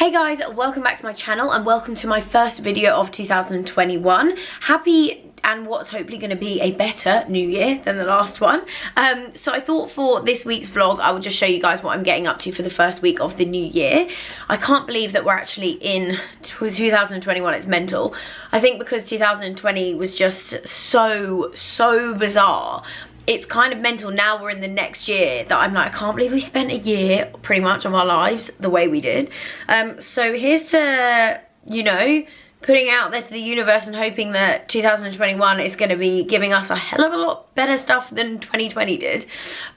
Hey guys, welcome back to my channel and welcome to my first video of 2021. Happy and what's hopefully going to be a better new year than the last one. So I thought for this week's vlog I would just show you guys what I'm getting up to for the first week of the new year. I can't believe that we're actually in 2021, it's mental. I think because 2020 was just so bizarre. It's kind of mental now we're in the next year that I'm like, I can't believe we spent a year pretty much of our lives the way we did. So here's to, you know, putting out there to the universe and hoping that 2021 is going to be giving us a hell of a lot better stuff than 2020 did.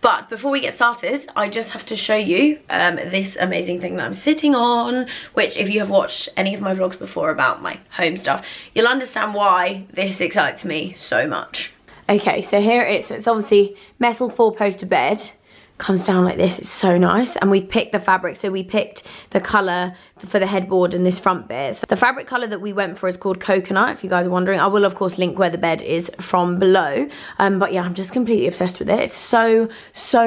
But before we get started, I just have to show you this amazing thing that I'm sitting on, which if you have watched any of my vlogs before about my home stuff, you'll understand why this excites me so much. Okay, so here it is. So it's obviously metal 4-poster bed. Comes down like this, it's so nice. And we've picked the fabric, so we picked the colour for the headboard and this front bit. So the fabric colour that we went for is called coconut, if you guys are wondering. I will of course link where the bed is from below. But yeah, I'm just completely obsessed with it. It's so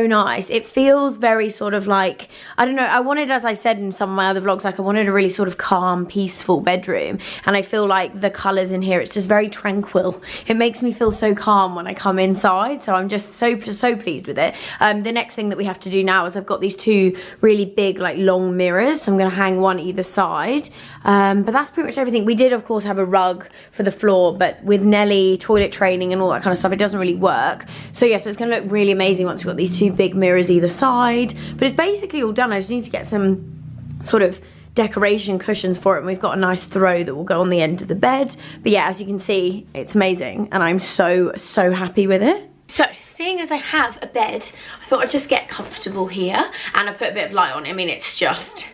nice. It feels very sort of like, I don't know, I wanted, as I said in some of my other vlogs, like I wanted a really sort of calm, peaceful bedroom. And I feel like the colours in here, it's just very tranquil. It makes me feel so calm when I come inside. So I'm just so pleased with it. The next thing that we have to do now is I've got these two really big like long mirrors, so I'm going to hang one either side, but that's pretty much everything. We did of course have a rug for the floor, but with Nelly toilet training and all that kind of stuff, it doesn't really work. So yeah, so it's going to look really amazing once we've got these two big mirrors either side, but it's basically all done. I just need to get some sort of decoration cushions for it, and we've got a nice throw that will go on the end of the bed. But yeah, as you can see, it's amazing and I'm so happy with it. So seeing as I have a bed, I thought I'd just get comfortable here, and I put a bit of light on. I mean, it's just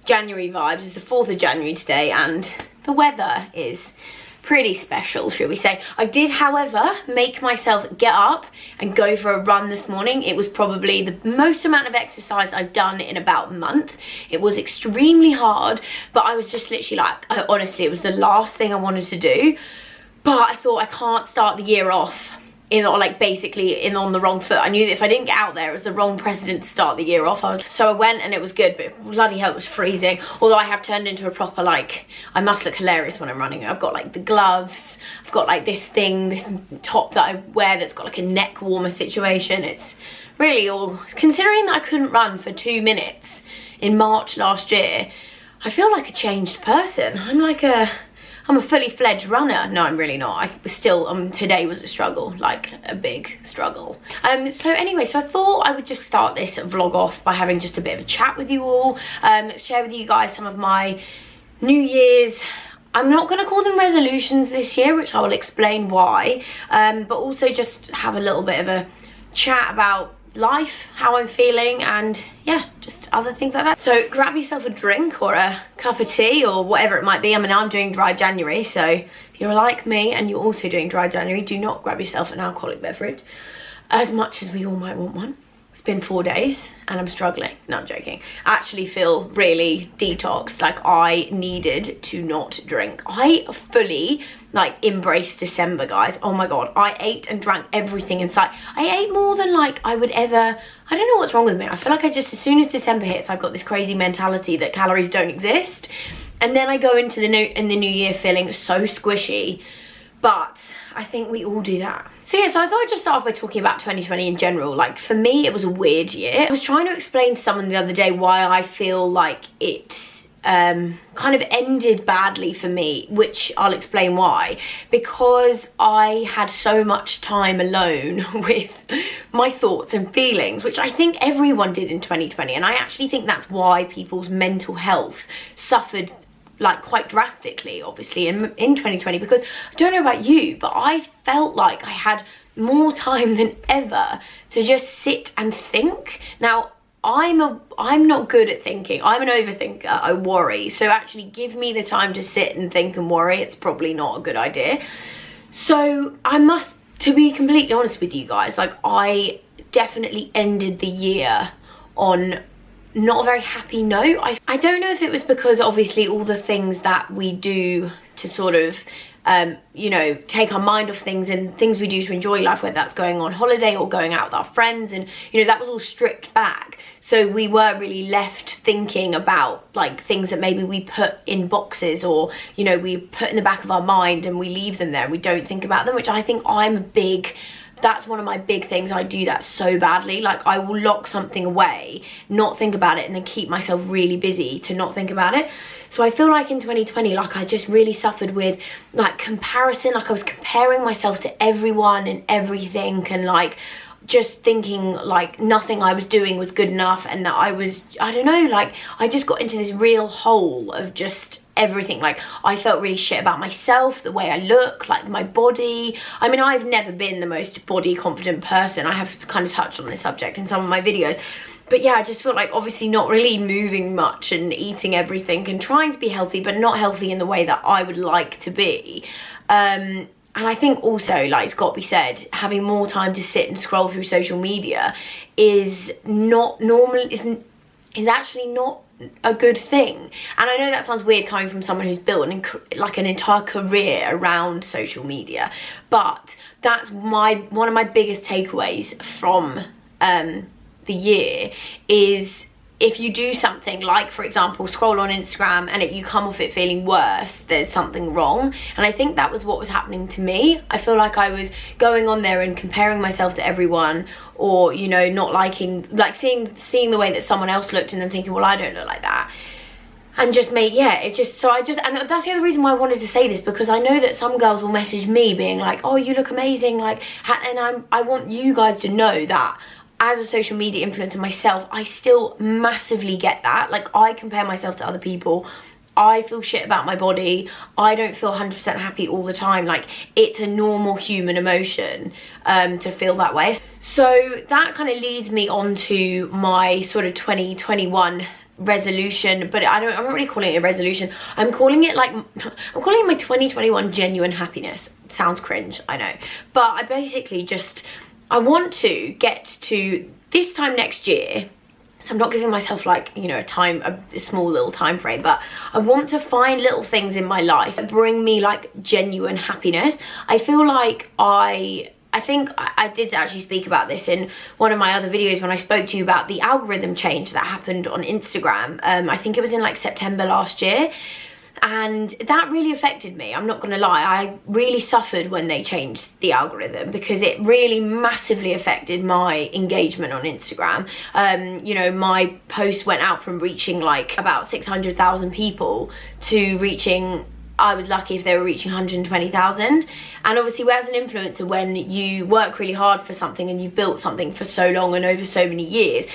January vibes. It's the 4th of January today and the weather is pretty special, shall we say. I did, however, make myself get up and go for a run this morning. It was probably the most amount of exercise I've done in about a month. It was extremely hard, but I was just literally like, honestly, it was the last thing I wanted to do. But I thought I can't start the year off on the wrong foot. I knew that if I didn't get out there, it was the wrong precedent to start the year off. So I went and it was good, but bloody hell, it was freezing. Although I have turned into a proper, like, I must look hilarious when I'm running. I've got like the gloves, I've got like this thing, this top that I wear that's got like a neck warmer situation. It's really all, considering that I couldn't run for 2 minutes in March last year, I feel like a changed person. I'm a fully fledged runner. No, I'm really not. I was still, today was a struggle, like a big struggle. So anyway, so I thought I would just start this vlog off by having just a bit of a chat with you all, share with you guys some of my New Year's, I'm not going to call them resolutions this year, which I will explain why, but also just have a little bit of a chat about life, how I'm feeling, and yeah, just other things like that. So grab yourself a drink or a cup of tea or whatever it might be. I mean, I'm doing dry January, so if you're like me and you're also doing dry January, do not grab yourself an alcoholic beverage, as much as we all might want one. It's been 4 days and I'm struggling. No, I'm joking. I actually feel really detoxed. Like, I needed to not drink. I fully like embraced December, guys. Oh my god, I ate and drank everything in sight. I ate more than like I would ever. I don't know what's wrong with me. I feel like I just, as soon as December hits, I've got this crazy mentality that calories don't exist, and then I go into the new year feeling so squishy. But I think we all do that. So yeah, so I thought I'd just start off by talking about 2020 in general. Like, for me, it was a weird year. I was trying to explain to someone the other day why I feel like it's kind of ended badly for me, which I'll explain why. Because I had so much time alone with my thoughts and feelings, which I think everyone did in 2020. And I actually think that's why people's mental health suffered like quite drastically, obviously, in 2020, because I don't know about you, but I felt like I had more time than ever to just sit and think. Now, I'm not good at thinking. I'm an overthinker. I worry. So actually give me the time to sit and think and worry. It's probably not a good idea. So I must, to be completely honest with you guys, like, I definitely ended the year on not a very happy note. I don't know if it was because obviously all the things that we do to sort of you know, take our mind off things and things we do to enjoy life, whether that's going on holiday or going out with our friends. And, you know, that was all stripped back. So we were really left thinking about like things that maybe we put in boxes, or, you know, we put in the back of our mind and we leave them there and we don't think about them, which I think that's one of my big things. I do that so badly. Like, I will lock something away, not think about it, and then keep myself really busy to not think about it. So I feel like in 2020, like, I just really suffered with like comparison. Like, I was comparing myself to everyone and everything, and like just thinking like nothing I was doing was good enough, and that I don't know, like I just got into this real hole of just everything. Like, I felt really shit about myself, the way I look, like my body. I mean, I've never been the most body confident person. I have kind of touched on this subject in some of my videos, but yeah, I just felt like obviously not really moving much and eating everything and trying to be healthy, but not healthy in the way that I would like to be. And I think also, like, it's got to be said, having more time to sit and scroll through social media is not normal, is actually not a good thing. And I know that sounds weird coming from someone who's built an entire career around social media, but that's one of my biggest takeaways from the year is, if you do something like, for example, scroll on Instagram and you come off it feeling worse, there's something wrong. And I think that was what was happening to me. I feel like I was going on there and comparing myself to everyone, or, you know, not liking, like seeing the way that someone else looked and then thinking, well, I don't look like that. And just and that's the other reason why I wanted to say this, because I know that some girls will message me being like, oh, you look amazing, like, and I want you guys to know that as a social media influencer myself, I still massively get that. Like, I compare myself to other people. I feel shit about my body. I don't feel 100% happy all the time. Like, it's a normal human emotion to feel that way. So that kind of leads me on to my sort of 2021 resolution, but I'm not really calling it a resolution. I'm calling it my 2021 genuine happiness. Sounds cringe, I know. But I basically I want to get to this time next year, so I'm not giving myself like, you know, a small little time frame, but I want to find little things in my life that bring me like genuine happiness. I feel like I think I did actually speak about this in one of my other videos when I spoke to you about the algorithm change that happened on Instagram. I think it was in like September last year. And that really affected me, I'm not gonna lie. I really suffered when they changed the algorithm, because it really massively affected my engagement on Instagram. You know, my post went out from reaching like about 600,000 people to reaching, I was lucky if they were reaching 120,000. And obviously, as an influencer, when you work really hard for something and you built something for so long and over so many years,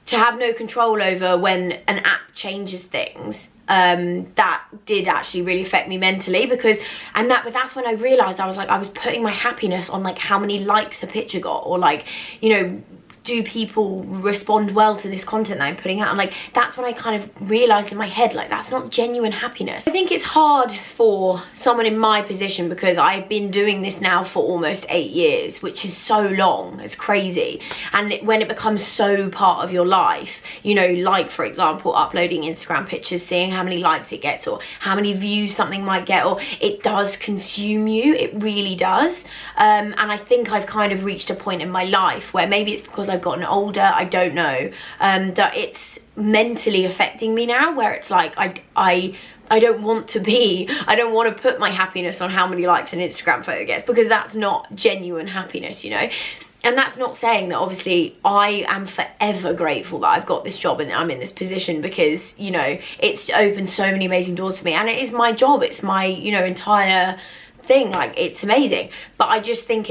to have no control over when an app changes things, that did actually really affect me mentally, but that's when I realized I was putting my happiness on like how many likes a picture got, or like, you know, do people respond well to this content that I'm putting out? And like, that's when I kind of realized in my head, like, that's not genuine happiness. I think it's hard for someone in my position, because I've been doing this now for almost 8 years, which is so long, it's crazy. And when it becomes so part of your life, you know, like for example, uploading Instagram pictures, seeing how many likes it gets or how many views something might get, or it does consume you, it really does. And I think I've kind of reached a point in my life where, maybe it's because I've gotten older, I don't know, that it's mentally affecting me now, where it's like I don't want to put my happiness on how many likes an Instagram photo gets, because that's not genuine happiness, you know. And that's not saying that obviously I am forever grateful that I've got this job and I'm in this position, because, you know, it's opened so many amazing doors for me, and it is my job, it's my, you know, entire thing, like, it's amazing. But I just think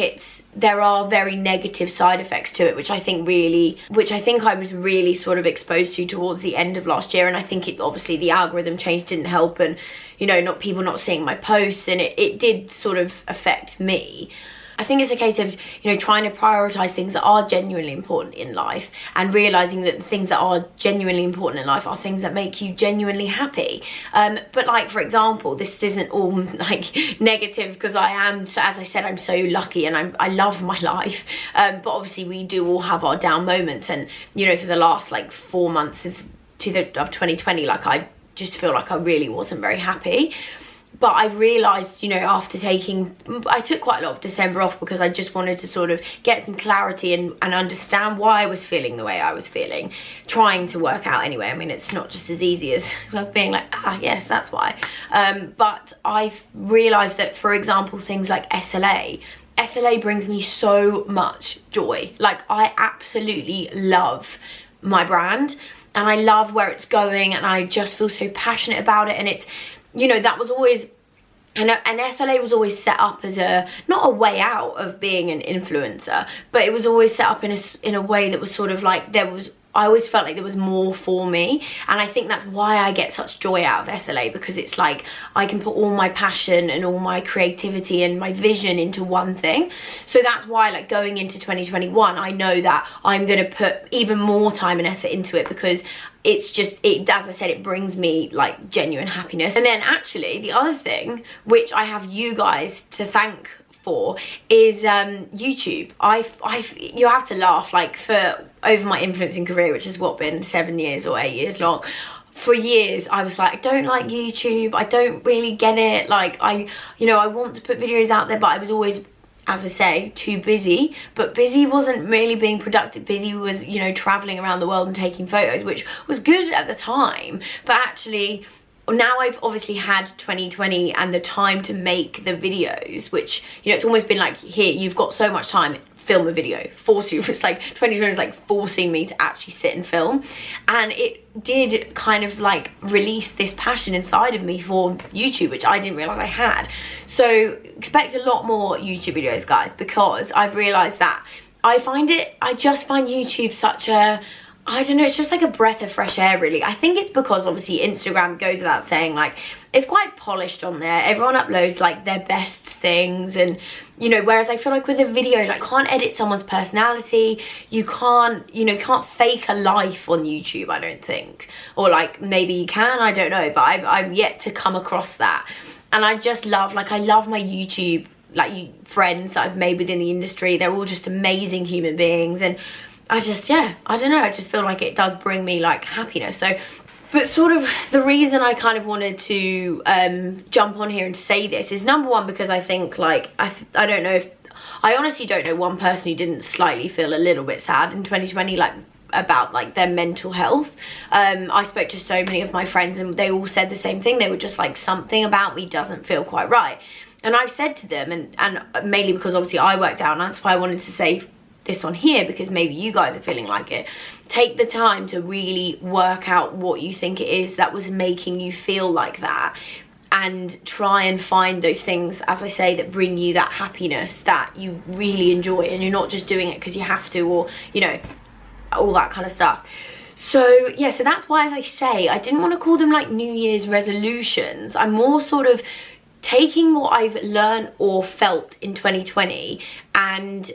there are very negative side effects to it, which I think I was really sort of exposed to towards the end of last year. And I think obviously the algorithm change didn't help, and, you know, people not seeing my posts, and it did sort of affect me. I think it's a case of, you know, trying to prioritize things that are genuinely important in life, and realizing that the things that are genuinely important in life are things that make you genuinely happy. But like, for example, this isn't all like negative, because I am, as I said, I'm so lucky and I love my life. But obviously we do all have our down moments, and, you know, for the last like 4 months of 2020, like, I just feel like I really wasn't very happy. but I've realised, you know, after I took quite a lot of December off because I just wanted to sort of get some clarity and understand why I was feeling the way I was feeling, trying to work out anyway. I mean, it's not just as easy as being like, ah, yes, that's why. But I've realised that, for example, things like SLA brings me so much joy. Like, I absolutely love my brand and I love where it's going, and I just feel so passionate about it. And it's, you know, that was always, and SLA was always set up as not a way out of being an influencer, but it was always set up in a way that was sort of like, I always felt like there was more for me. And I think that's why I get such joy out of SLA, because it's like I can put all my passion and all my creativity and my vision into one thing. So that's why, like, going into 2021, I know that I'm going to put even more time and effort into it, because it's just, as I said, it brings me like genuine happiness. And then actually the other thing, which I have you guys to thank for, is YouTube. You have to laugh, like, for over my influencing career, which has been 7 years or 8 years long, for years I was like, I don't like YouTube, I don't really get it, like, I want to put videos out there, but I was always, as I say, too busy. But busy wasn't really being productive. Busy was, you know, traveling around the world and taking photos, which was good at the time, but actually now I've obviously had 2020 and the time to make the videos, which, you know, it's almost been like, here, you've got so much time, film a video, force you. It's like 2020 is like forcing me to actually sit and film, and it did kind of like release this passion inside of me for YouTube, which I didn't realize I had. So expect a lot more YouTube videos, guys, because I've realized that I just find YouTube such a, I don't know, it's just like a breath of fresh air, really. I think it's because obviously Instagram, goes without saying, like, it's quite polished on there. Everyone uploads like their best things, and, you know, whereas I feel like with a video, like, can't edit someone's personality. You can't, you know, can't fake a life on YouTube, I don't think. Or like, maybe you can, I don't know, but I'm yet to come across that. And I just love, like, I love my YouTube, like, friends that I've made within the industry. They're all just amazing human beings, and I just, yeah, I don't know, I just feel like it does bring me like happiness. So, but sort of the reason I kind of wanted to jump on here and say this is, number one, because I think, like, I don't know if, I honestly don't know one person who didn't slightly feel a little bit sad in 2020, like, about like their mental health. I spoke to so many of my friends and they all said the same thing. They were just like, something about me doesn't feel quite right. And I've said to them, and mainly because obviously I worked out, and that's why I wanted to say this on here, because maybe you guys are feeling like it. Take the time to really work out what you think it is that was making you feel like that, and try and find those things, as I say, that bring you that happiness that you really enjoy, and you're not just doing it because you have to, or, you know, all that kind of stuff. So yeah, so that's why, as I say, I didn't want to call them like New Year's resolutions. I'm more sort of taking what I've learned or felt in 2020 and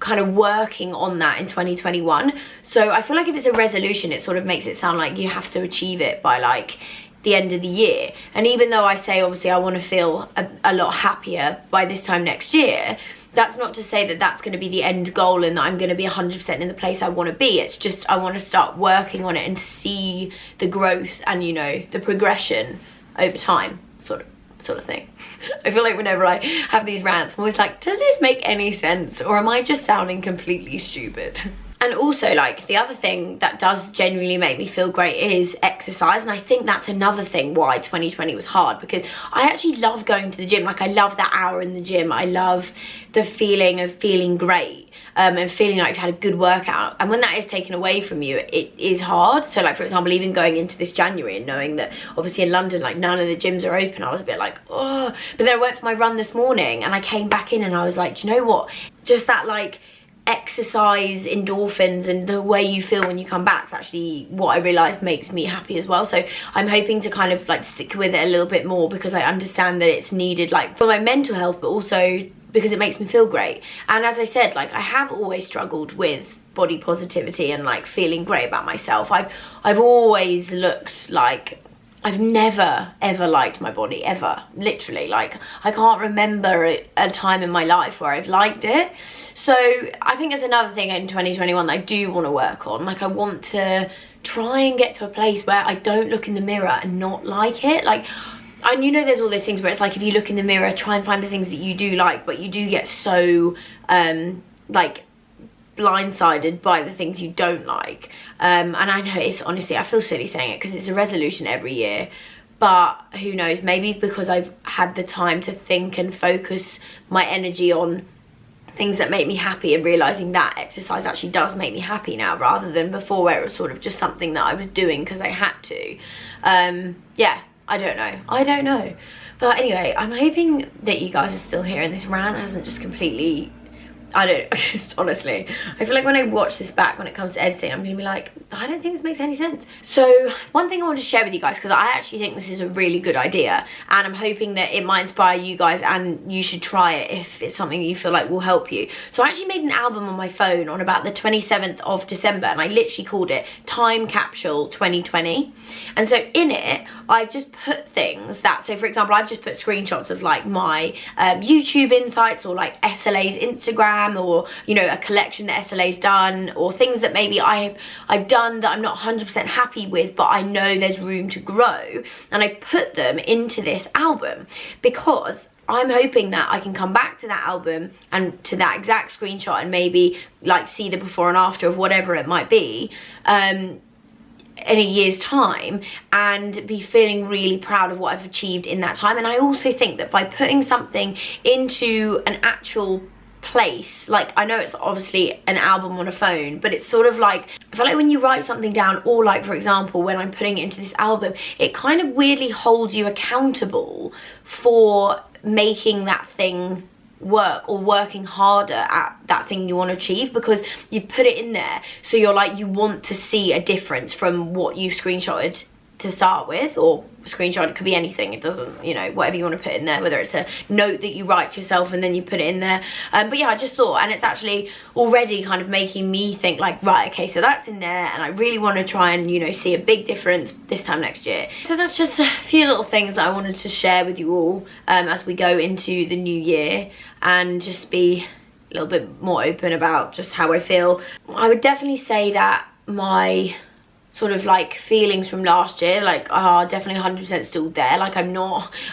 kind of working on that in 2021. So I feel like if it's a resolution, it sort of makes it sound like you have to achieve it by like the end of the year. And even though I say obviously I want to feel a lot happier by this time next year, that's not to say that that's going to be the end goal and that I'm going to be 100% in the place I want to be. It's just I want to start working on it and see the growth and, you know, the progression over time, sort of thing. I feel like whenever I have these rants, I'm always like, does this make any sense, or am I just sounding completely stupid? And also, like, the other thing that does genuinely make me feel great is exercise. And I think that's another thing why 2020 was hard, because I actually love going to the gym. Like, I love that hour in the gym. I love the feeling of feeling great, and feeling like you've had a good workout. And when that is taken away from you, it is hard. So, like, for example, even going into this January and knowing that obviously in London, like, none of the gyms are open, I was a bit like, oh. But then I went for my run this morning and I came back in and I was like, do you know what? Just that, like, exercise endorphins and the way you feel when you come back is actually what I realized makes me happy as well. So I'm hoping to kind of like stick with it a little bit more, because I understand that it's needed, like, for my mental health, but also because it makes me feel great. And as I said, like, I have always struggled with body positivity and like feeling great about myself. I've always looked like, I've never ever liked my body, ever, literally. Like, I can't remember a time in my life where I've liked it. So I think there's another thing in 2021 that I do want to work on. Like, I want to try and get to a place where I don't look in the mirror and not like it. Like, and you know there's all those things where it's like if you look in the mirror, try and find the things that you do like, but you do get so like blindsided by the things you don't like. And I know it's honestly, I feel silly saying it because it's a resolution every year, but who knows, maybe because I've had the time to think and focus my energy on things that make me happy and realizing that exercise actually does make me happy now, rather than before where it was sort of just something that I was doing because I had to. Yeah, I don't know. But anyway, I'm hoping that you guys are still here and this rant hasn't just completely, I don't, just honestly, I feel like when I watch this back when it comes to editing, I'm gonna be like, I don't think this makes any sense. So one thing I want to share with you guys, because I actually think this is a really good idea, and I'm hoping that it might inspire you guys and you should try it if it's something you feel like will help you. So I actually made an album on my phone on about the 27th of December, and I literally called it Time Capsule 2020. And so in it, I've just put things that, so for example, I've just put screenshots of like my YouTube insights, or like SLA's Instagram, or you know, a collection that SLA's done, or things that maybe I've done that I'm not 100% happy with, but I know there's room to grow, and I put them into this album because I'm hoping that I can come back to that album and to that exact screenshot and maybe like see the before and after of whatever it might be in a year's time, and be feeling really proud of what I've achieved in that time. And I also think that by putting something into an actual place, like I know it's obviously an album on a phone, but it's sort of like, I feel like when you write something down, or like for example when I'm putting it into this album, it kind of weirdly holds you accountable for making that thing work, or working harder at that thing you want to achieve, because you've put it in there, so you're like, you want to see a difference from what you've screenshotted to start with, or screenshot, it could be anything, it doesn't, you know, whatever you want to put in there, whether it's a note that you write to yourself and then you put it in there. But yeah, I just thought, and it's actually already kind of making me think like, right, okay, so that's in there, and I really want to try and, you know, see a big difference this time next year. So that's just a few little things that I wanted to share with you all as we go into the new year, and just be a little bit more open about just how I feel. I would definitely say that my sort of like feelings from last year like are definitely 100% still there. Like I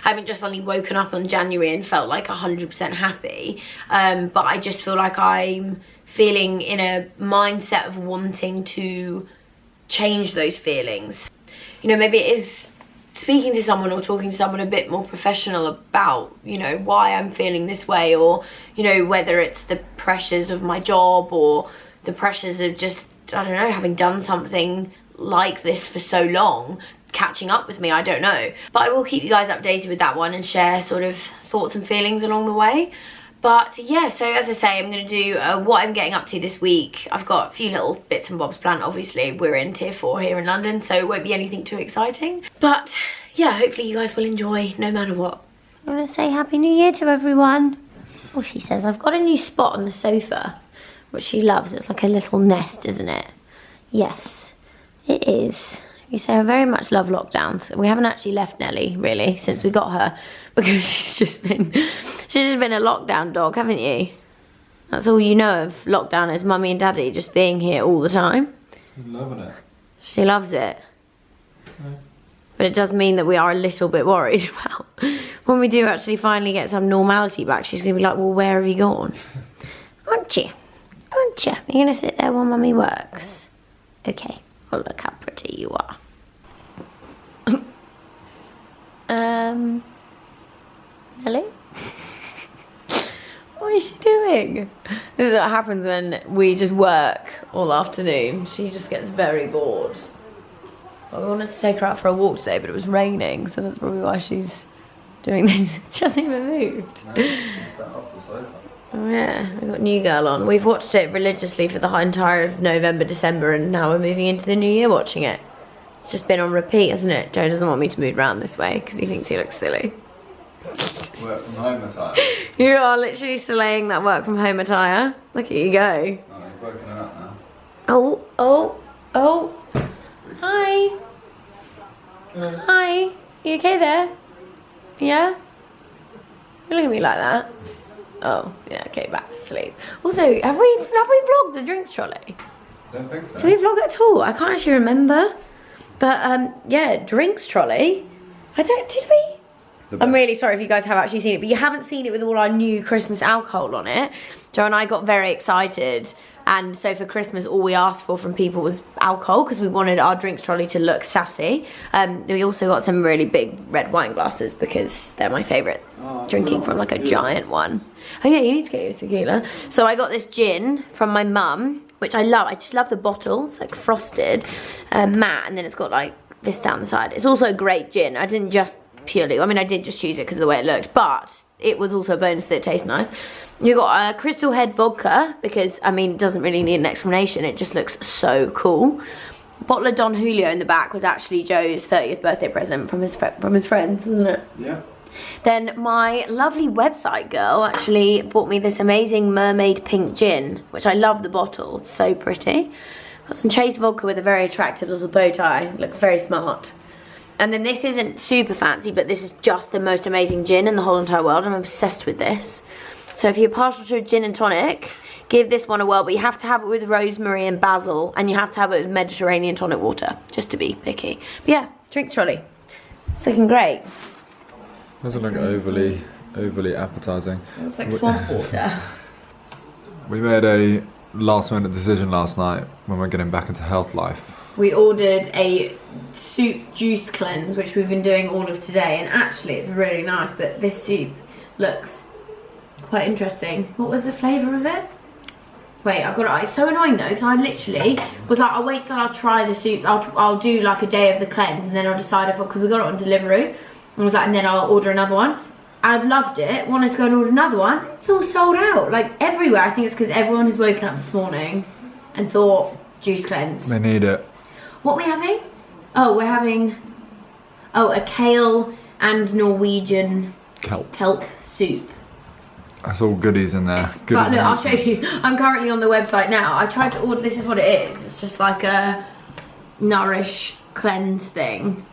haven't just suddenly woken up on January and felt like 100% happy, but I just feel like I'm feeling in a mindset of wanting to change those feelings. You know, maybe it is speaking to someone or talking to someone a bit more professional about, you know, why I'm feeling this way, or, you know, whether it's the pressures of my job or the pressures of just, I don't know, having done something like this for so long catching up with me, I don't know. But I will keep you guys updated with that one and share sort of thoughts and feelings along the way. But yeah, so as I say, I'm going to do what I'm getting up to this week. I've got a few little bits and bobs planned. Obviously, we're in tier 4 here in London, so it won't be anything too exciting. But yeah, hopefully you guys will enjoy no matter what. I'm going to say Happy New Year to everyone. Oh, she says, I've got a new spot on the sofa, which she loves. It's like a little nest, isn't it? Yes. It is. You say I very much love lockdowns. We haven't actually left Nelly really since we got her, because she's just been a lockdown dog, haven't you? That's all you know of lockdown, is mummy and daddy just being here all the time. I'm loving it. She loves it. Yeah. But it does mean that we are a little bit worried about when we do actually finally get some normality back. She's gonna be like, well, where have you gone? Aren't you? Aren't you? You're gonna sit there while mummy works. Okay. Oh, look how pretty you are. Nelly? What is she doing? This is what happens when we just work all afternoon. She just gets very bored. Well, we wanted to take her out for a walk today, but it was raining, so that's probably why she's doing this. She hasn't even moved. Oh yeah, we've got New Girl on. We've watched it religiously for the entire of November, December, and now we're moving into the new year watching it. It's just been on repeat, hasn't it? Joe doesn't want me to move around this way because he thinks he looks silly. Work from home attire. You are literally slaying that work from home attire. Look at you go. Oh, you've woken her up now. Oh, oh, oh. Hi. Hi. You okay there? Yeah? You look at me like that. Oh, yeah, okay, back to sleep. Also, have we vlogged the drinks trolley? I don't think so. Did we vlog it at all? I can't actually remember. But, yeah, drinks trolley. Did we? I'm really sorry if you guys have actually seen it, but you haven't seen it with all our new Christmas alcohol on it. Joe and I got very excited, and so for Christmas all we asked for from people was alcohol because we wanted our drinks trolley to look sassy. We also got some really big red wine glasses because they're my favourite, drinking from like a giant one. Oh yeah, you need to get your tequila. So I got this gin from my mum, which I love. I just love the bottle. It's like frosted, matte, and then it's got like this down the side. It's also a great gin. I didn't just purely, I mean I did just choose it because of the way it looked, but it was also a bonus that it tastes nice. You got a Crystal Head vodka because, I mean, it doesn't really need an explanation. It just looks so cool. A bottle of Don Julio in the back was actually Joe's 30th birthday present from his friends, wasn't it? Yeah. Then my lovely website girl actually bought me this amazing mermaid pink gin, which I love the bottle. It's so pretty. Got some Chase vodka with a very attractive little bow tie. It looks very smart. And then this isn't super fancy, but this is just the most amazing gin in the whole entire world. I'm obsessed with this. So if you're partial to a gin and tonic, give this one a whirl, but you have to have it with rosemary and basil, and you have to have it with Mediterranean tonic water, just to be picky. But yeah, drink trolley. It's looking great. Doesn't look overly appetizing. It's like swamp water. We made a last minute decision last night when we're getting back into health life. We ordered a soup juice cleanse, which we've been doing all of today, and actually it's really nice, but this soup looks quite interesting. What was the flavour of it? Wait, I've got it. It's so annoying though, because I literally was like, I'll wait till I'll try the soup. I'll do like a day of the cleanse, and then I'll decide if, because we got it on delivery, and was like, and then I'll order another one. I've loved it, wanted to go and order another one. It's all sold out, like everywhere. I think it's because everyone has woken up this morning and thought, juice cleanse. They need it. What are we having? Oh, we're having, a kale and Norwegian kelp soup. That's all goodies in there. Goodies. But look, I'll show you. I'm currently on the website now. I tried to order, this is what it is. It's just like a nourish cleanse thing.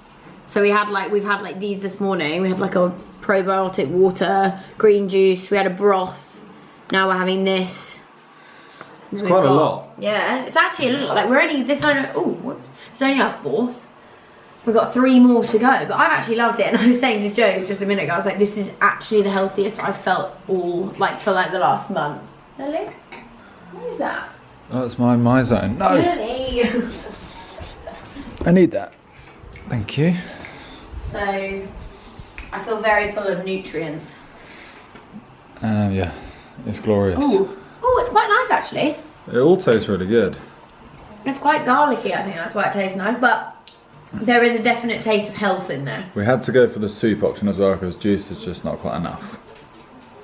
So we've had like these this morning. We had like a probiotic water, green juice. We had a broth. Now we're having this. It's quite a lot. Yeah, it's actually a lot. Like we're only this one. Oh, whoops! It's only our fourth. We've got 3 more to go. But I've actually loved it. And I was saying to Joe just a minute ago, I was like, this is actually the healthiest I've felt for like the last month. Nelly, what is that? Oh, it's my zone. No. Nelly. I need that. Thank you. So, I feel very full of nutrients. Yeah, it's glorious. Oh, it's quite nice actually. It all tastes really good. It's quite garlicky, I think that's why it tastes nice, but there is a definite taste of health in there. We had to go for the soup option as well because juice is just not quite enough.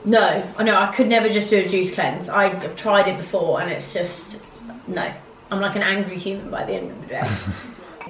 No, I know, I could never just do a juice cleanse. I've tried it before and it's just, no. I'm like an angry human by the end of the day.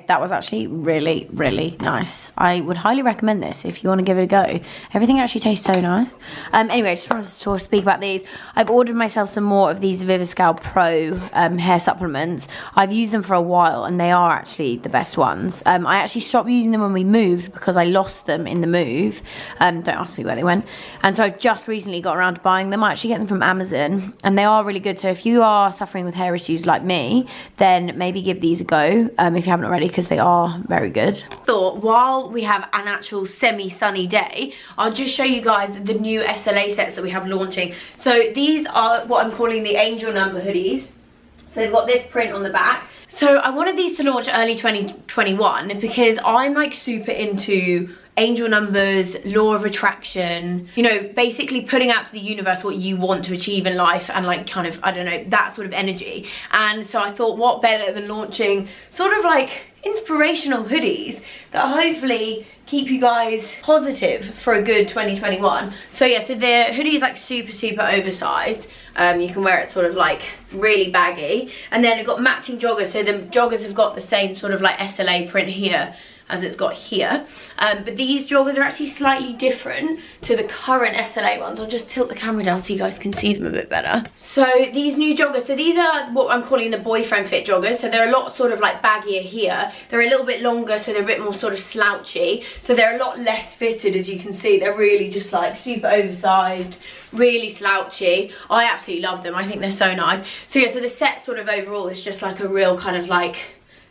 That was actually really, really nice. I would highly recommend this if you want to give it a go. Everything actually tastes so nice. Anyway, I just wanted to speak about these. I've ordered myself some more of these Viviscal Pro hair supplements. I've used them for a while and they are actually the best ones. I actually stopped using them when we moved because I lost them in the move. Don't ask me where they went. And so I've just recently got around to buying them. I actually get them from Amazon and they are really good. So if you are suffering with hair issues like me, then maybe give these a go if you haven't already, because they are very good. Thought while we have an actual semi-sunny day, I'll just show you guys the new SLA sets that we have launching. So these are what I'm calling the angel number hoodies. So they've got this print on the back. So I wanted these to launch early 2021 because I'm like super into angel numbers, law of attraction, you know, basically putting out to the universe what you want to achieve in life and like kind of, I don't know, that sort of energy. And so I thought what better than launching sort of like inspirational hoodies that hopefully keep you guys positive for a good 2021. So yeah, so the hoodie is like super oversized. You can wear it sort of like really baggy, and then you've got matching joggers. So the joggers have got the same sort of like SLA print here as it's got here, but these joggers are actually slightly different to the current SLA ones. I'll just tilt the camera down so you guys can see them a bit better. So these new joggers, so these are what I'm calling the boyfriend fit joggers. So they're a lot sort of like baggier here. They're a little bit longer, so they're a bit more sort of slouchy. So they're a lot less fitted, as you can see. They're really just like super oversized, really slouchy. I absolutely love them. I think they're so nice. So yeah, so the set sort of overall is just like a real kind of like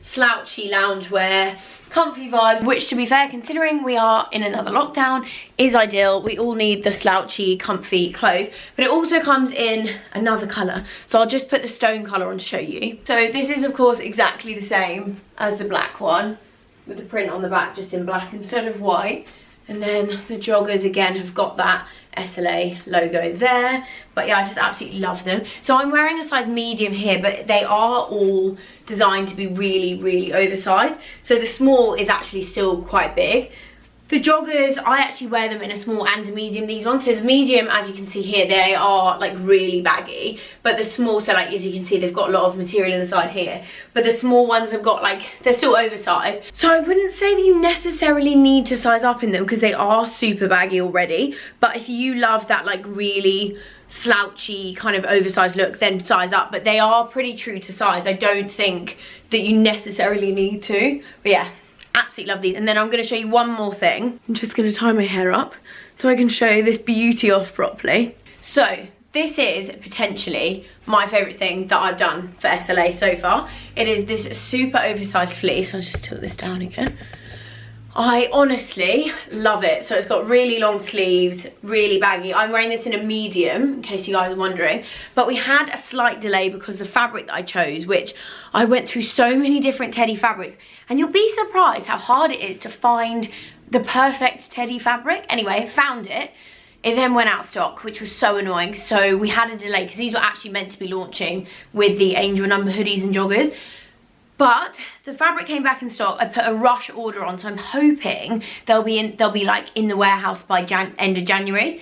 slouchy loungewear, comfy vibes, which to be fair, considering we are in another lockdown, is ideal. We all need the slouchy, comfy clothes, but it also comes in another colour. So I'll just put the stone colour on to show you. So this is of course exactly the same as the black one, with the print on the back just in black instead of white. And then the joggers again have got that SLA logo there. But yeah, I just absolutely love them. So I'm wearing a size medium here, but they are all designed to be really, really oversized. So the small is actually still quite big. The joggers, I actually wear them in a small and a medium, these ones. So the medium, as you can see here, they are like really baggy. But the small, so like as you can see, they've got a lot of material inside here. But the small ones have got like, they're still oversized. So I wouldn't say that you necessarily need to size up in them because they are super baggy already. But if you love that like really slouchy kind of oversized look, then size up. But they are pretty true to size. I don't think that you necessarily need to. But yeah. Absolutely love these. And then I'm going to show you one more thing. I'm just going to tie my hair up so I can show this beauty off properly. So this is potentially my favourite thing that I've done for SLA so far. It is this super oversized fleece. I'll just tilt this down again. I honestly love it. So it's got really long sleeves, really baggy. I'm wearing this in a medium, in case you guys are wondering. But we had a slight delay because the fabric that I chose, which I went through so many different teddy fabrics. And you'll be surprised how hard it is to find the perfect teddy fabric. Anyway, found it. It then went out of stock, which was so annoying. So we had a delay because these were actually meant to be launching with the angel number hoodies and joggers. But the fabric came back in stock. I put a rush order on, so I'm hoping they'll be like in the warehouse by end of January.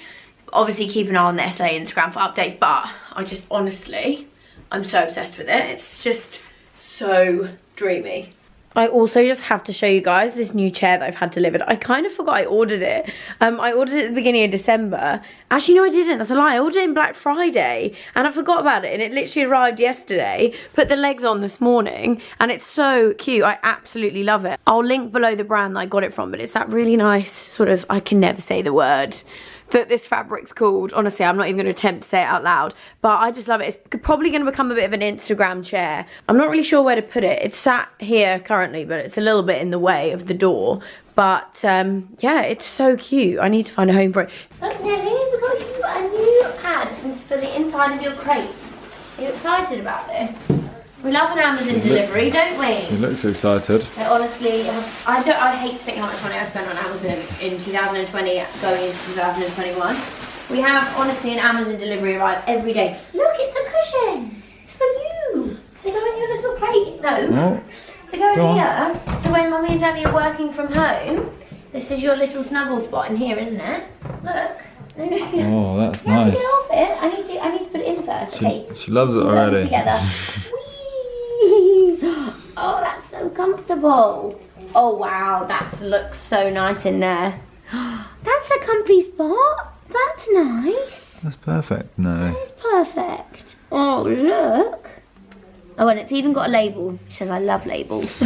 Obviously keep an eye on the SLA Instagram for updates, but I just honestly, I'm so obsessed with it. It's just so dreamy. I also just have to show you guys this new chair that I've had delivered. I kind of forgot I ordered it. I ordered it at the beginning of December. Actually, no, I didn't. That's a lie. I ordered it in Black Friday and I forgot about it. And it literally arrived yesterday. Put the legs on this morning and it's so cute. I absolutely love it. I'll link below the brand that I got it from, but it's that really nice sort of, I can never say the word that this fabric's called. Honestly, I'm not even going to attempt to say it out loud, but I just love it. It's probably going to become a bit of an Instagram chair. I'm not really sure where to put it. It's sat here currently, but it's a little bit in the way of the door. But yeah, it's so cute. I need to find a home for it. Look, Nelly, we got you a new pad for the inside of your crate. Are you excited about this? We love an Amazon delivery, don't we? He looks excited. I honestly, I hate to think how much money I spent on Amazon in 2020 going into 2021. We have, honestly, an Amazon delivery arrive every day. Look, it's a cushion. It's for you. So go in your little crate. No. So go in here. So when Mummy and Daddy are working from home, this is your little snuggle spot in here, isn't it? Look. Oh, that's nice. Get off it. I need to put it in first. Okay. She loves it already. Together. Oh, that's so comfortable. Oh wow, that looks so nice in there. That's a comfy spot. That's nice. That's perfect. No. That is perfect. Oh, look. Oh, and it's even got a label. It says I love labels.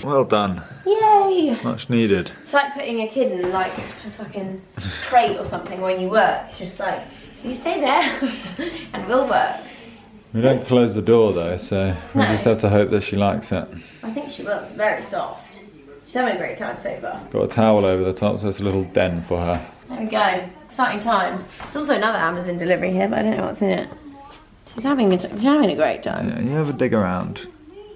Well done. Yay. Much needed. It's like putting a kid in like a fucking crate or something when you work. It's just like, so you stay there and we'll work. We don't close the door though, so we just have to hope that she likes it. I think she will. It's very soft. She's having a great time so far. Got a towel over the top, so it's a little den for her. There we go. Exciting times. There's also another Amazon delivery here, but I don't know what's in it. She's having a great time. Yeah, you have a dig around.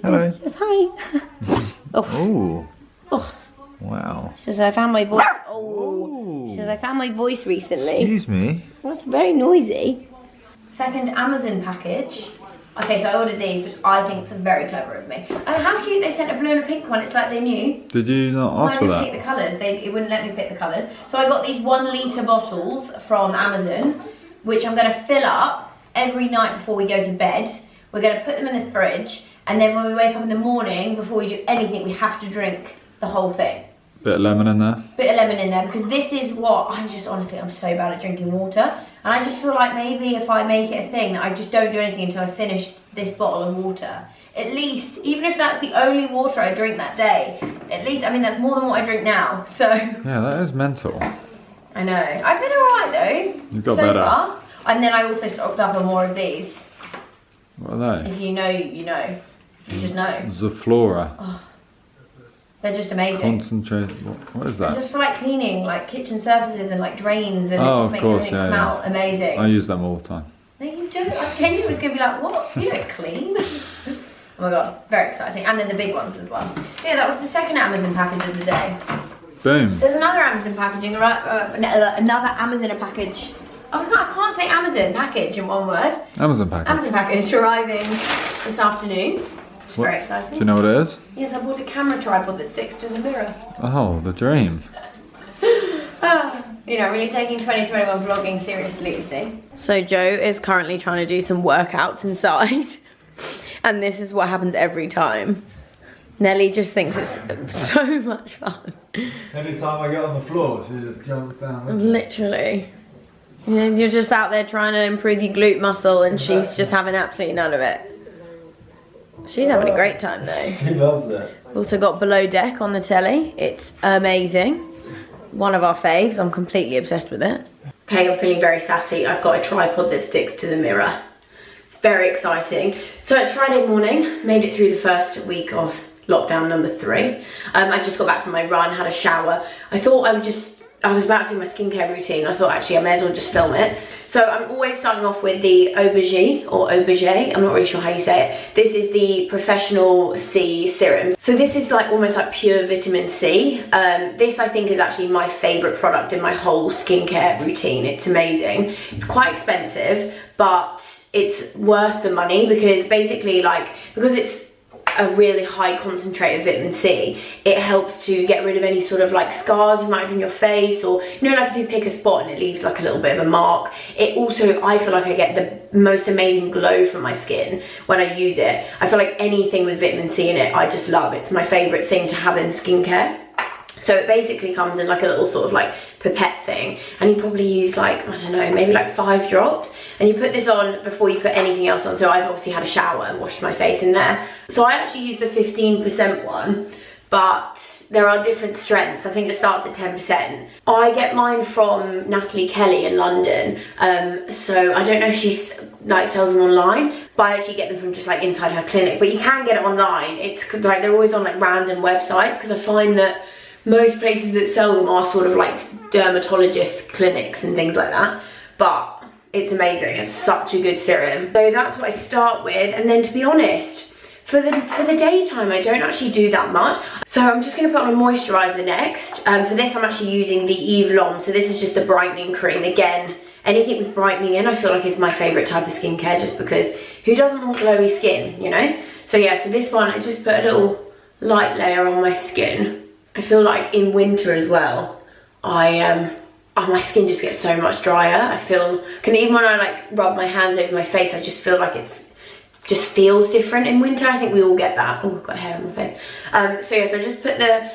Hello. Just hi. Oh. Oh. Wow. She says I found my voice. Oh. She says I found my voice recently. Excuse me. That's very noisy. Second Amazon package. Okay, so I ordered these, which I think is very clever of me. And how cute they sent a blue and a pink one. It's like they knew. Did you not ask for that? I didn't pick the colours. It wouldn't let me pick the colours. So I got these 1 litre bottles from Amazon, which I'm going to fill up every night before we go to bed. We're going to put them in the fridge. And then when we wake up in the morning, before we do anything, we have to drink the whole thing. Bit of lemon in there? Bit of lemon in there, because this is what, honestly, I'm so bad at drinking water. And I just feel like maybe if I make it a thing, I just don't do anything until I finish this bottle of water. At least, even if that's the only water I drink that day, at least, I mean, that's more than what I drink now, so. Yeah, that is mental. I know. I've been alright though. You've got better. Far. And then I also stocked up on more of these. What are they? If you know, you know. You just know. Zaflora. Oh. They're just amazing. Concentrate. What is that? It's just for like cleaning, like kitchen surfaces and like drains, and it just makes everything smell amazing. I use them all the time. No, you don't. I genuinely was gonna be like, what? You don't clean. Oh my god, very exciting. And then the big ones as well. Yeah, that was the second Amazon package of the day. Boom. There's another Amazon packaging, another Amazon package. Oh, I can't say Amazon package in one word. Amazon package. Amazon package arriving this afternoon. Which is very exciting. Do you know what it is? Yes, I bought a camera tripod that sticks to the mirror. Oh, the dream. You know, really taking 2021 vlogging seriously, you see. So Joe is currently trying to do some workouts inside. And this is what happens every time. Nelly just thinks it's so much fun. Anytime I get on the floor, she just jumps down. Literally. You're just out there trying to improve your glute muscle and she's just having absolutely none of it. She's having a great time though. She loves it. Also got Below Deck on the telly. It's amazing. One of our faves. I'm completely obsessed with it. Okay, I'm feeling very sassy. I've got a tripod that sticks to the mirror. It's very exciting. So it's Friday morning. Made it through the first week of lockdown number 3. I just got back from my run, had a shower. I thought I was about to do my skincare routine. I thought actually I may as well just film it. So I'm always starting off with the Aubergine or Aubergine. I'm not really sure how you say it. This is the Professional C serum. So this is like almost like pure vitamin C. This I think is actually my favorite product in my whole skincare routine. It's amazing. It's quite expensive, but it's worth the money because basically because it's a really high concentrate of vitamin C, it helps to get rid of any sort of like scars you might have in your face, or you know, like if you pick a spot and it leaves like a little bit of a mark. It also, I feel like I get the most amazing glow from my skin when I use it. I feel like anything with vitamin C in it I just love. It's my favorite thing to have in skincare. So it basically comes in like a little sort of like pipette thing, and you probably use like, I don't know, maybe like 5 drops, and you put this on before you put anything else on. So I've obviously had a shower and washed my face in there. So I actually use the 15% one, but there are different strengths. I think it starts at 10%. I get mine from Natalie Kelly in London. So I don't know if she like sells them online, but I actually get them from just like inside her clinic. But you can get it online. It's like they're always on like random websites, because I find that most places that sell them are sort of like dermatologist clinics and things like that. But it's amazing. It's such a good serum. So that's what I start with. And then, to be honest, for the daytime, I don't actually do that much. So I'm just going to put on a moisturiser next. For this, I'm actually using the Eve Lom. So this is just the brightening cream. Again, anything with brightening in, I feel like is my favourite type of skincare, just because who doesn't want glowy skin, you know? So yeah, so this one, I just put a little light layer on my skin. I feel like in winter as well, my skin just gets so much drier. Even when I like rub my hands over my face, I just feel like just feels different in winter. I think we all get that. Oh, I've got hair on my face. So yeah, so I just put the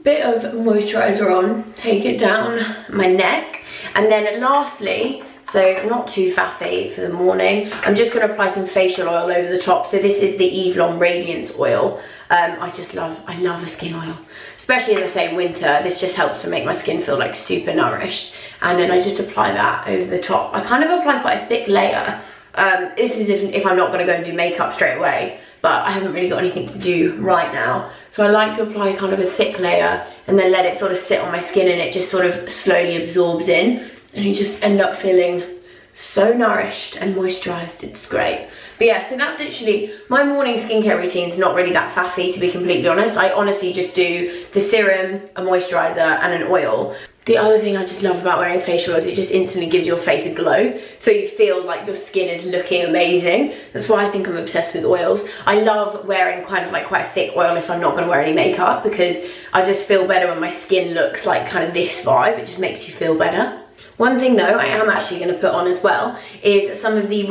bit of moisturiser on, take it down my neck, and then lastly, so not too faffy for the morning, I'm just going to apply some facial oil over the top. So this is the Eve Lom Radiance Oil. I love a skin oil, especially as I say in winter. This just helps to make my skin feel like super nourished. And then I just apply that over the top. I kind of apply quite a thick layer. This is if I'm not going to go and do makeup straight away, but I haven't really got anything to do right now. So I like to apply kind of a thick layer and then let it sort of sit on my skin, and it just sort of slowly absorbs in, and you just end up feeling so nourished and moisturised. It's great. But yeah, so that's literally my morning skincare routine. Is not really that faffy, to be completely honest. I honestly just do the serum, a moisturiser and an oil. The other thing I just love about wearing facial oils, it just instantly gives your face a glow. So you feel like your skin is looking amazing. That's why I think I'm obsessed with oils. I love wearing kind of like quite a thick oil if I'm not going to wear any makeup, because I just feel better when my skin looks like kind of this vibe. It just makes you feel better. One thing though I am actually going to put on as well is some of the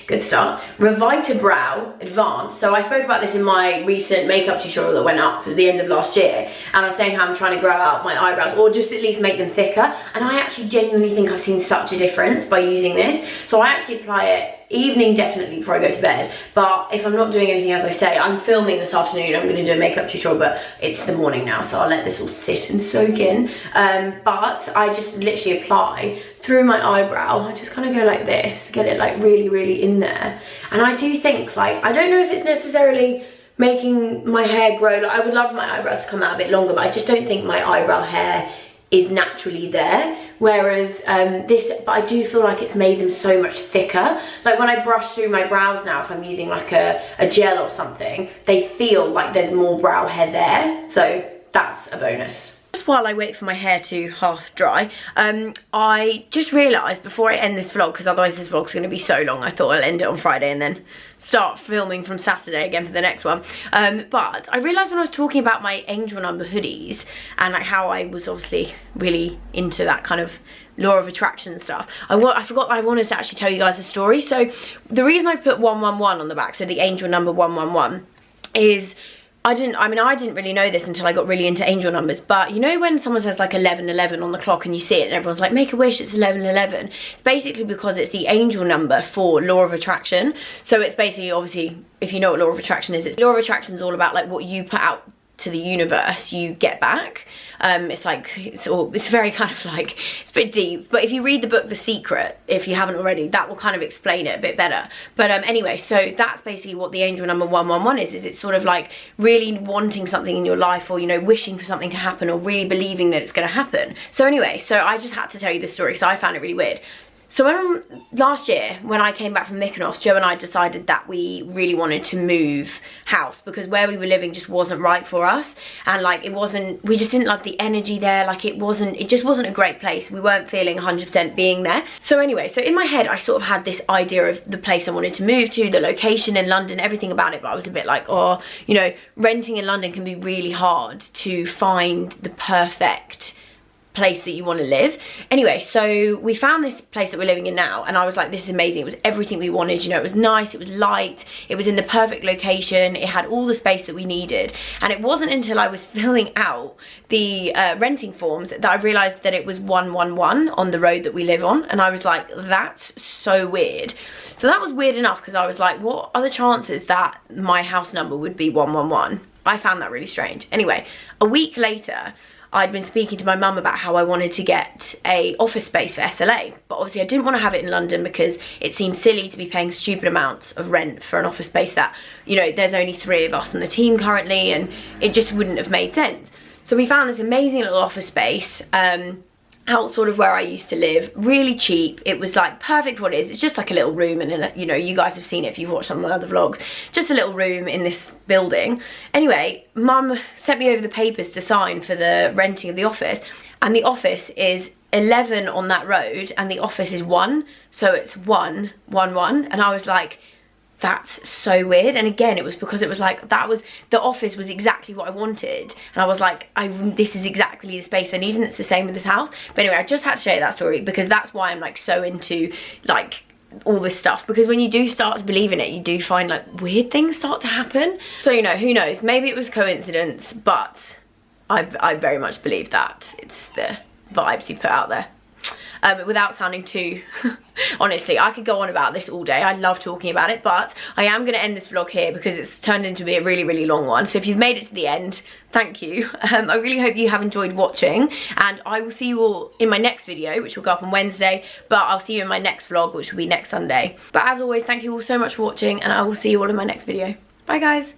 good start, Revita Brow Advanced. So I spoke about this in my recent makeup tutorial that went up at the end of last year, and I was saying how I'm trying to grow out my eyebrows, or just at least make them thicker, and I actually genuinely think I've seen such a difference by using this. So I actually apply it evening definitely before I go to bed, but if I'm not doing anything, as I say, I'm filming this afternoon, I'm going to do a makeup tutorial, but it's the morning now, so I'll let this all sit and soak in. But I just literally apply through my eyebrow. I just kind of go like this, get it like really in there. And I do think, like, I don't know if it's necessarily making my hair grow. Like, I would love my eyebrows to come out a bit longer, but I just don't think my eyebrow hair is naturally there, whereas but I do feel like it's made them so much thicker. Like when I brush through my brows now, if I'm using like a gel or something, they feel like there's more brow hair there, so that's a bonus. Just while I wait for my hair to half dry, I just realised before I end this vlog, because otherwise this vlog's going to be so long, I thought I'll end it on Friday and then start filming from Saturday again for the next one. But I realised when I was talking about my angel number hoodies and like how I was obviously really into that kind of law of attraction stuff, I forgot that I wanted to actually tell you guys a story. So the reason I put 111 on the back, so the angel number 111, is I didn't really know this until I got really into angel numbers, but you know when someone says like 1111 on the clock and you see it and everyone's like, make a wish, it's 1111. It's basically because it's the angel number for law of attraction. So it's basically, obviously, if you know what law of attraction is, law of attraction is all about like what you put out to the universe, you get back. It's like, it's very kind of like, it's a bit deep, but if you read the book The Secret, if you haven't already, that will kind of explain it a bit better. But anyway, so that's basically what the angel number 111 is it's sort of like really wanting something in your life, or, you know, wishing for something to happen, or really believing that it's going to happen. So anyway, so I just had to tell you this story because I found it really weird. So last year, when I came back from Mykonos, Joe and I decided that we really wanted to move house because where we were living just wasn't right for us. And like, we just didn't love the energy there. Like it just wasn't a great place. We weren't feeling 100% being there. So anyway, so in my head, I sort of had this idea of the place I wanted to move to, the location in London, everything about it. But I was a bit like, oh, you know, renting in London can be really hard to find the perfect place that you want to live. Anyway, so we found this place that we're living in now, and I was like, this is amazing. It was everything we wanted, you know, it was nice, it was light, it was in the perfect location, it had all the space that we needed. And it wasn't until I was filling out the renting forms that I realized that it was 111 on the road that we live on, and I was like, that's so weird. So that was weird enough because I was like, what are the chances that my house number would be 111? I found that really strange. Anyway, a week later, I'd been speaking to my mum about how I wanted to get a office space for SLA, but obviously I didn't want to have it in London because it seemed silly to be paying stupid amounts of rent for an office space that, you know, there's only 3 of us in the team currently, and it just wouldn't have made sense. So we found this amazing little office space out sort of where I used to live, really cheap. It was like perfect for what it is. It's just like a little room, and you know, you guys have seen it if you've watched some of my other vlogs, just a little room in this building. Anyway, mum sent me over the papers to sign for the renting of the office, and the office is 11 on that road and the office is 1, so it's 111, and I was like, that's so weird. And again, it was because it was like, the office was exactly what I wanted, and I was like, this is exactly the space I need, and it's the same with this house. But anyway, I just had to share that story because that's why I'm like so into like all this stuff, because when you do start to believe in it, you do find like weird things start to happen. So, you know, who knows, maybe it was coincidence, but I very much believe that it's the vibes you put out there. Without sounding too honestly, I could go on about this all day. I love talking about it, but I am going to end this vlog here because it's turned into be a really, really long one. So if you've made it to the end, thank you. I really hope you have enjoyed watching, and I will see you all in my next video, which will go up on Wednesday, but I'll see you in my next vlog, which will be next Sunday. But as always, thank you all so much for watching, and I will see you all in my next video. Bye guys.